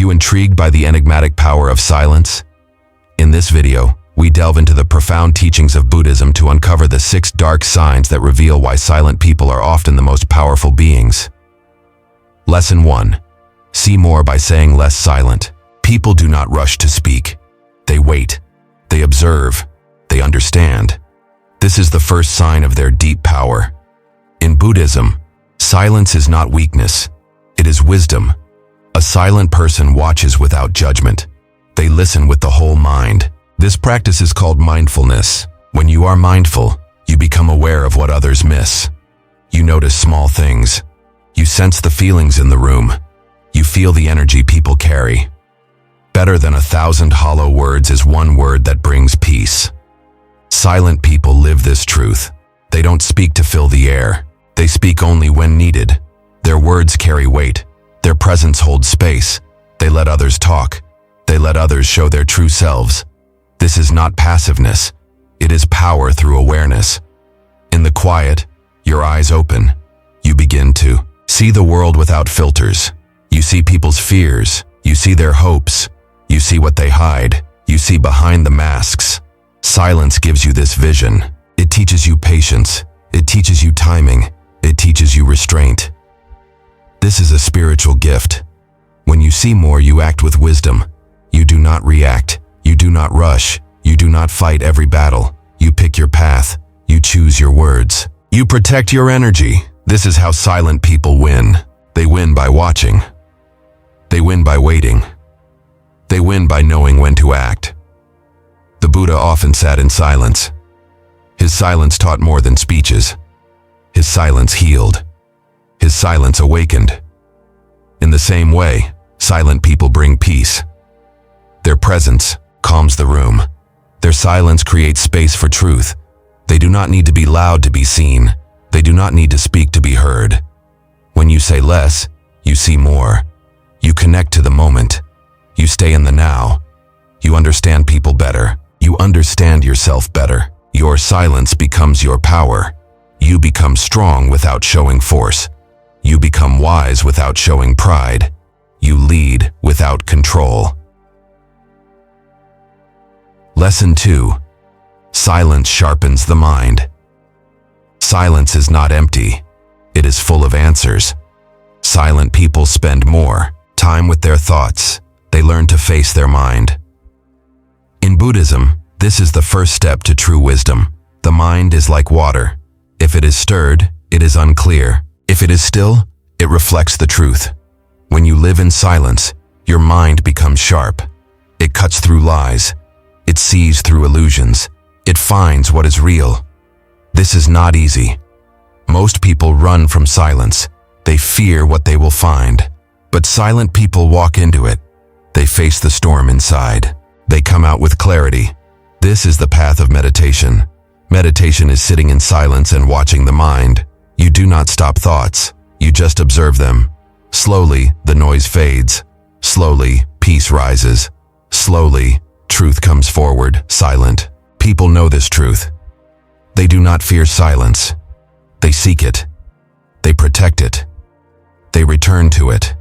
you intrigued by the enigmatic power of silence? In this video, we delve into the profound teachings of Buddhism to uncover the 6 dark signs that reveal why silent people are often the most powerful beings. Lesson 1. See more by saying less. Silent people do not rush to speak. They wait. They observe. They understand. This is the first sign of their deep power. In Buddhism, silence is not weakness. It is wisdom. A silent person watches without judgment. They listen with the whole mind. This practice is called mindfulness. When you are mindful, you become aware of what others miss. You notice small things. You sense the feelings in the room. You feel the energy people carry. Better than 1,000 hollow words is one word that brings peace. Silent people live this truth. They don't speak to fill the air. They speak only when needed. Their words carry weight. Their presence holds space. They let others talk. They let others show their true selves. This is not passiveness. It is power through awareness. In the quiet, your eyes open. You begin to see the world without filters. You see people's fears. You see their hopes. You see what they hide. You see behind the masks. Silence gives you this vision. It teaches you patience. It teaches you timing. It teaches you restraint. This is a spiritual gift. When you see more, you act with wisdom. You do not react. You do not rush. You do not fight every battle. You pick your path. You choose your words. You protect your energy. This is how silent people win. They win by watching. They win by waiting. They win by knowing when to act. The Buddha often sat in silence. His silence taught more than speeches. His silence healed. His silence awakened. In the same way, silent people bring peace. Their presence calms the room. Their silence creates space for truth. They do not need to be loud to be seen. They do not need to speak to be heard. When you say less, you see more. You connect to the moment. You stay in the now. You understand people better. You understand yourself better. Your silence becomes your power. You become strong without showing force. You become wise without showing pride. You lead without control. Lesson 2. Silence sharpens the mind. Silence is not empty. It is full of answers. Silent people spend more time with their thoughts. They learn to face their mind. In Buddhism, this is the first step to true wisdom. The mind is like water. If it is stirred, it is unclear. If it is still, it reflects the truth. When you live in silence, your mind becomes sharp. It cuts through lies. It sees through illusions. It finds what is real. This is not easy. Most people run from silence. They fear what they will find. But silent people walk into it. They face the storm inside. They come out with clarity. This is the path of meditation. Meditation is sitting in silence and watching the mind. You do not stop thoughts. You just observe them. Slowly, the noise fades. Slowly, peace rises. Slowly, truth comes forward, silent. People know this truth. They do not fear silence. They seek it. They protect it. They return to it.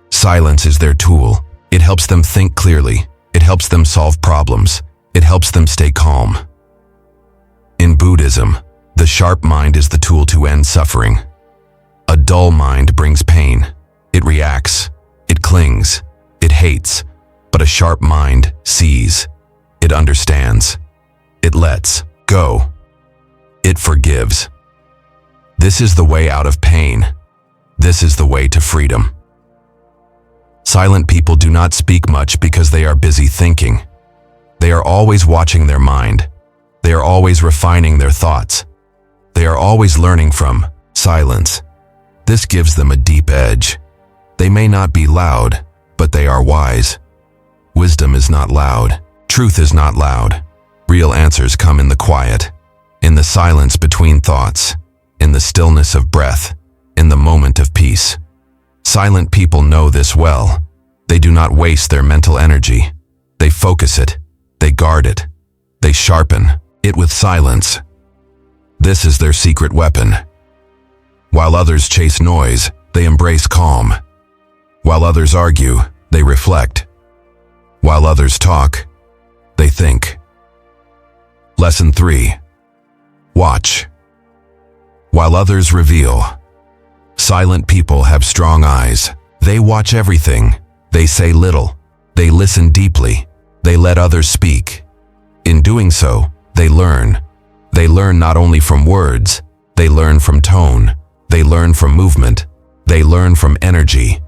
Silence is their tool. It helps them think clearly. It helps them solve problems. It helps them stay calm. In Buddhism, the sharp mind is the tool to end suffering. A dull mind brings pain. It reacts. It clings. It hates. But a sharp mind sees. It understands. It lets go. It forgives. This is the way out of pain. This is the way to freedom. Silent people do not speak much because they are busy thinking. They are always watching their mind. They are always refining their thoughts. They are always learning from silence. This gives them a deep edge. They may not be loud, but they are wise. Wisdom is not loud. Truth is not loud. Real answers come in the quiet, in the silence between thoughts, in the stillness of breath, in the moment of peace. Silent people know this well. They do not waste their mental energy. They focus it. They guard it. They sharpen it with silence. This is their secret weapon. While others chase noise, they embrace calm. While others argue, they reflect. While others talk, they think. Lesson 3. Watch. While others reveal. Silent people have strong eyes. They watch everything. They say little. They listen deeply. They let others speak. In doing so, they learn. They learn not only from words, they learn from tone. They learn from movement. They learn from energy.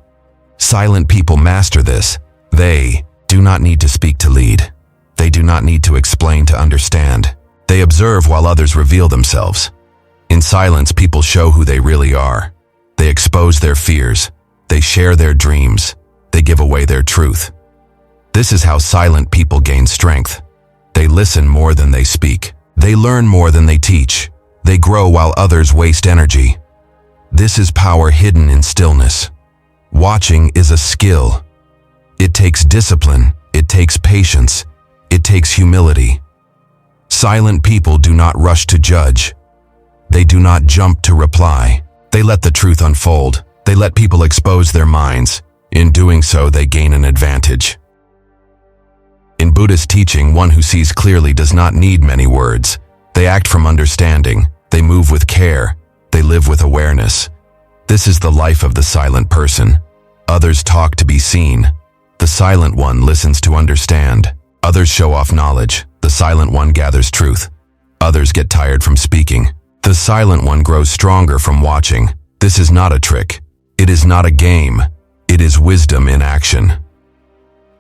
Silent people master this. They do not need to speak to lead. They do not need to explain to understand. They observe while others reveal themselves. In silence, people show who they really are. They expose their fears. They share their dreams. They give away their truth. This is how silent people gain strength. They listen more than they speak. They learn more than they teach. They grow while others waste energy. This is power hidden in stillness. Watching is a skill. It takes discipline. It takes patience. It takes humility. Silent people do not rush to judge. They do not jump to reply. They let the truth unfold. They let people expose their minds. In doing so, they gain an advantage. In Buddhist teaching, one who sees clearly does not need many words. They act from understanding. They move with care. They live with awareness. This is the life of the silent person. Others talk to be seen. The silent one listens to understand. Others show off knowledge. The silent one gathers truth. Others get tired from speaking. The silent one grows stronger from watching. This is not a trick. It is not a game. It is wisdom in action.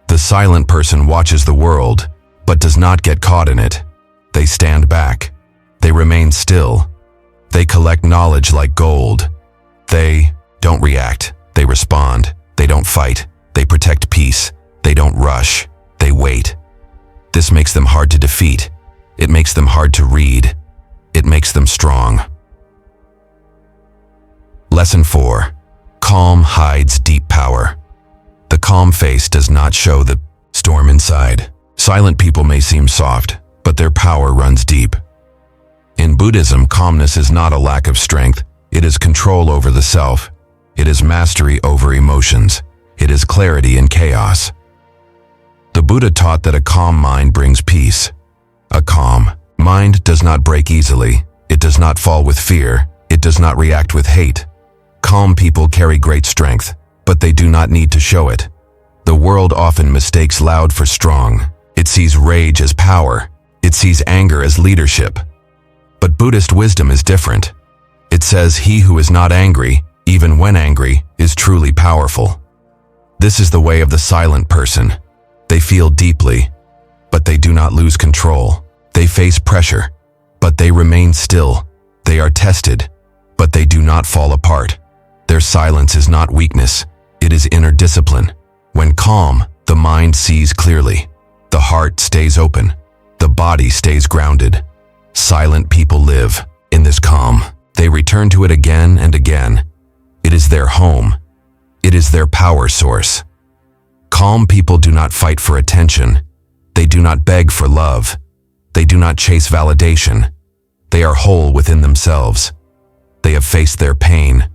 The silent person watches the world, but does not get caught in it. They stand back. They remain still. They collect knowledge like gold. They don't react. They respond. They don't fight. They protect peace. They don't rush. They wait. This makes them hard to defeat. It makes them hard to read. It makes them strong. Lesson 4. Calm hides deep power. The calm face does not show the storm inside. Silent people may seem soft, but their power runs deep. In Buddhism, calmness is not a lack of strength. It is control over the self. It is mastery over emotions. It is clarity in chaos. The Buddha taught that a calm mind brings peace. A calm mind does not break easily. It does not fall with fear. It does not react with hate. Calm people carry great strength, but they do not need to show it. The world often mistakes loud for strong. It sees rage as power. It sees anger as leadership. But Buddhist wisdom is different. It says he who is not angry, even when angry, is truly powerful. This is the way of the silent person. They feel deeply, but they do not lose control. They face pressure, but they remain still. They are tested, but they do not fall apart. Their silence is not weakness. It is inner discipline. When calm, the mind sees clearly. The heart stays open. The body stays grounded. Silent people live in this calm. They return to it again and again. It is their home. It is their power source. Calm people do not fight for attention. They do not beg for love. They do not chase validation. They are whole within themselves. They have faced their pain.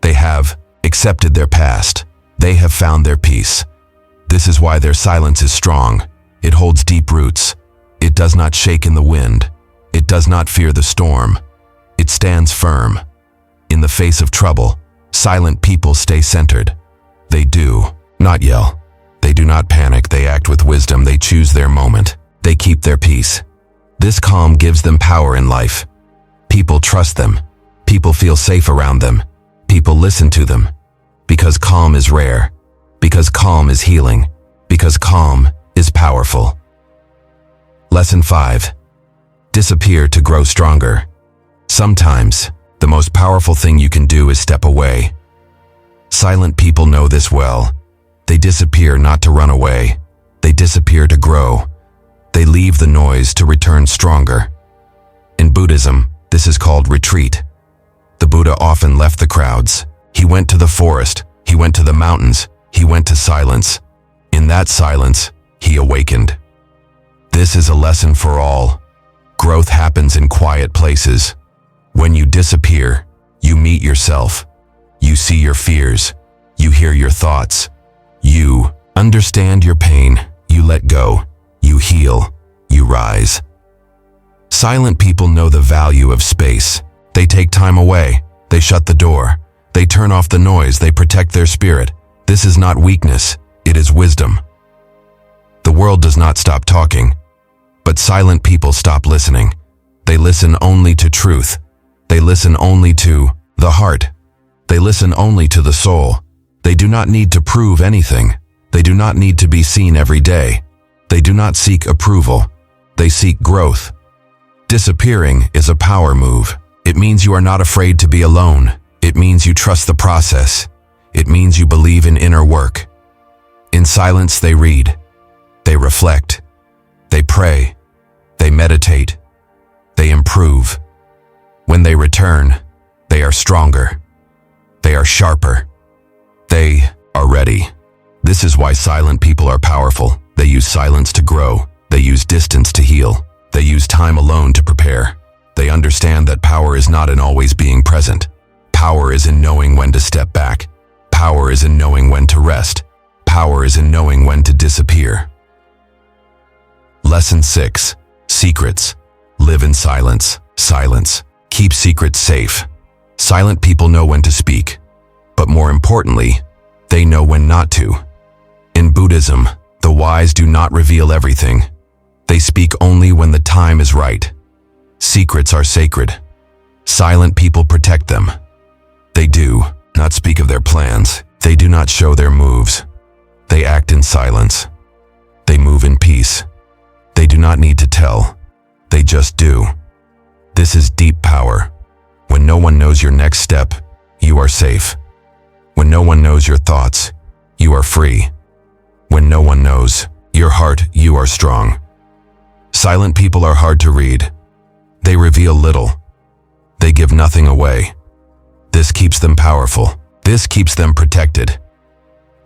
They have accepted their past. They have found their peace. This is why their silence is strong. It holds deep roots. It does not shake in the wind. It does not fear the storm. It stands firm. In the face of trouble, silent people stay centered. They do not yell. They do not panic. They act with wisdom. They choose their moment. They keep their peace. This calm gives them power in life. People trust them. People feel safe around them. People listen to them. Because calm is rare. Because calm is healing. Because calm is powerful. Lesson 5. Disappear to grow stronger. Sometimes, the most powerful thing you can do is step away. Silent people know this well. They disappear not to run away. They disappear to grow. They leave the noise to return stronger. In Buddhism, this is called retreat. The Buddha often left the crowds. He went to the forest. He went to the mountains. He went to silence. In that silence, he awakened. This is a lesson for all. Growth happens in quiet places. When you disappear, you meet yourself. You see your fears. You hear your thoughts. You understand your pain, you let go, you heal, you rise. Silent people know the value of space. They take time away, they shut the door, they turn off the noise, they protect their spirit. This is not weakness, it is wisdom. The world does not stop talking, but silent people stop listening. They listen only to truth. They listen only to the heart. They listen only to the soul. They do not need to prove anything. They do not need to be seen every day. They do not seek approval. They seek growth. Disappearing is a power move. It means you are not afraid to be alone. It means you trust the process. It means you believe in inner work. In silence they read. They reflect. They pray. They meditate. They improve. When they return, they are stronger. They are sharper. They are ready. This is why silent people are powerful. They use silence to grow. They use distance to heal. They use time alone to prepare. They understand that power is not in always being present. Power is in knowing when to step back. Power is in knowing when to rest. Power is in knowing when to disappear. Lesson 6. Secrets. Live in silence. Silence. Keep secrets safe. Silent people know when to speak, but more importantly, they know when not to. In Buddhism, the wise do not reveal everything. They speak only when the time is right. Secrets are sacred. Silent people protect them. They do not speak of their plans. They do not show their moves. They act in silence. They move in peace. They do not need to tell. They just do. This is deep power. When no one knows your next step, you are safe. When no one knows your thoughts, you are free. When no one knows your heart, you are strong. Silent people are hard to read. They reveal little. They give nothing away. This keeps them powerful. This keeps them protected.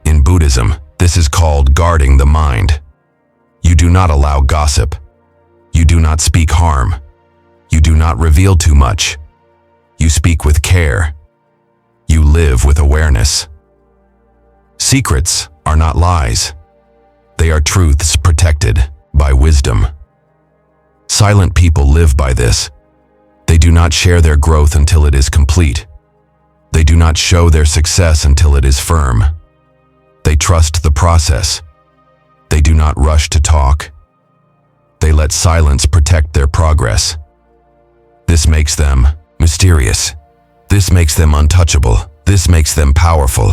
In Buddhism, this is called guarding the mind. You do not allow gossip. You do not speak harm. You do not reveal too much. You speak with care. You live with awareness. Secrets are not lies. They are truths protected by wisdom. Silent people live by this. They do not share their growth until it is complete. They do not show their success until it is firm. They trust the process. They do not rush to talk. They let silence protect their progress. This makes them mysterious. This makes them untouchable. This makes them powerful.